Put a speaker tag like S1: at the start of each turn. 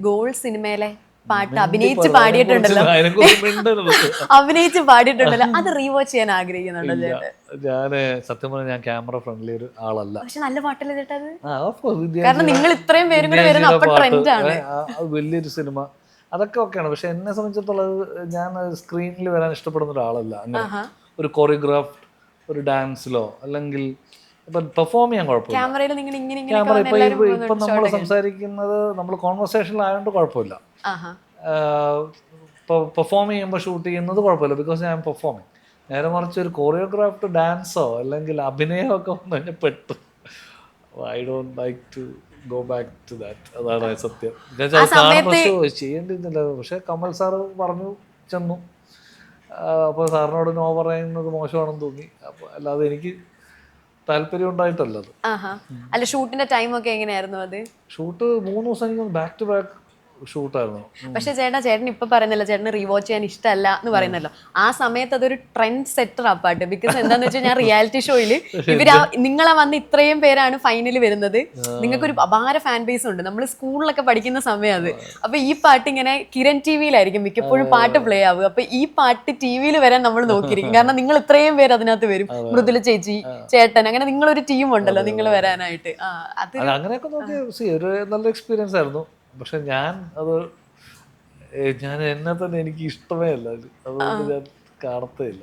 S1: Goal സിനിമയിലെ പാട്ട് അഭിനയിച്ച് പാടിയിട്ടുണ്ടല്ലോ, അഭിനയിച്ച് പാടിയിട്ടുണ്ടല്ലോ, അത് റീവാച്ച് ചെയ്യാൻ ആഗ്രഹിക്കുന്നുണ്ടോ ചേട്ടൻ?
S2: ഞാന് സത്യം പറഞ്ഞാൽ ഞാൻ ക്യാമറ ഫ്രണ്ട്ലി ഒരു ആളല്ല.
S1: പക്ഷെ നല്ല പാട്ടല്ലേ ചേട്ടാ അത്? കാരണം നിങ്ങൾ ഇത്രയും പേരും കൂടെ വരുന്ന അപ്പൊ ട്രെൻഡ് ആണ്.
S2: വലിയൊരു സിനിമ അതൊക്കെ ഒക്കെയാണ്. പക്ഷെ എന്നെ സംബന്ധിച്ചിടത്തോളം ഞാൻ സ്ക്രീനിൽ വരാൻ ഇഷ്ടപ്പെടുന്ന ഒരാളല്ല. അങ്ങനെ ഒരു കൊറിയോഗ്രാഫ് ഒരു ഡാൻസിലോ അല്ലെങ്കിൽ ഇപ്പൊ പെർഫോം ചെയ്യാൻ കുഴപ്പമില്ല. ക്യാമറ ഇപ്പൊ നമ്മൾ സംസാരിക്കുന്നത് നമ്മൾ കോൺവെർസേഷനിലായതുകൊണ്ട് കുഴപ്പമില്ല. ഇപ്പോൾ പെർഫോം ചെയ്യുമ്പോൾ ഷൂട്ട് ചെയ്യുന്നത് കുഴപ്പമില്ല, ബിക്കോസ് ഞാൻ പെർഫോമിങ്. നേരെ മറിച്ച് ഒരു കൊറിയോഗ്രാഫ്ഡ് ഡാൻസോ അല്ലെങ്കിൽ അഭിനയമോ ഒക്കെ വന്നു കഴിഞ്ഞാൽ പെട്ടു. I don't like to go back to that. അതാണ് സത്യം. ചെയ്യേണ്ടിയിരുന്നില്ല. പക്ഷെ കമൽ സാറ് പറഞ്ഞു ചെന്നു. അപ്പോൾ സാറിനോട് നോ പറയുന്നത് മോശമാണെന്ന് തോന്നി. അപ്പോൾ അല്ലാതെ എനിക്ക് താല്പര്യം ഉണ്ടായിട്ടല്ലത്.
S1: അല്ല, ഷൂട്ടിന്റെ ടൈം ഒക്കെ എങ്ങനെയായിരുന്നു? അത്
S2: ഷൂട്ട് 3 ദിവസം എനിക്ക് ബാക്ക് ടു ബാക്ക് ഷൂട്ടായിരുന്നു.
S1: പക്ഷെ ചേട്ടൻ ഇപ്പൊ പറയുന്നല്ലോ ചേട്ടന് റീവാച്ച് ചെയ്യാൻ ഇഷ്ടമല്ല എന്ന് പറയുന്നല്ലോ, ആ സമയത്ത് അതൊരു ട്രെൻഡ് സെറ്റർ ആ പാട്ട്. ബിക്കോസ് എന്താന്ന് വെച്ചാൽ ഞാൻ റിയാലിറ്റി ഷോയില് നിങ്ങളെ വന്ന് ഇത്രയും പേരാണ് ഫൈനൽ വരുന്നത്, നിങ്ങൾക്കൊരു അപാര ഫാൻ ബേസ് ഉണ്ട്. നമ്മൾ സ്കൂളിലൊക്കെ പഠിക്കുന്ന സമയം അത്. അപ്പൊ ഈ പാട്ട് ഇങ്ങനെ കിരൺ ടിവിയിലായിരിക്കും മിക്കപ്പോഴും പാട്ട് പ്ലേ ആവുക. അപ്പൊ ഈ പാട്ട് ടിവിയിൽ വരാൻ നമ്മൾ നോക്കിയിരിക്കും, കാരണം നിങ്ങൾ ഇത്രയും പേര് അതിനകത്ത് വരും. മൃദുല ചേച്ചി, ചേട്ടൻ, അങ്ങനെ നിങ്ങളൊരു ടീം ഉണ്ടല്ലോ നിങ്ങൾ വരാനായിട്ട്.
S2: അങ്ങനെയൊക്കെ നോക്കി ഒരു നല്ല എക്സ്പീരിയൻസ് ആയിരുന്നു. പക്ഷെ ഞാൻ എന്നെ തന്നെ എനിക്ക് ഇഷ്ടമേ അല്ല. അതുകൊണ്ട് ഞാൻ കാണത്തേ ഇല്ല.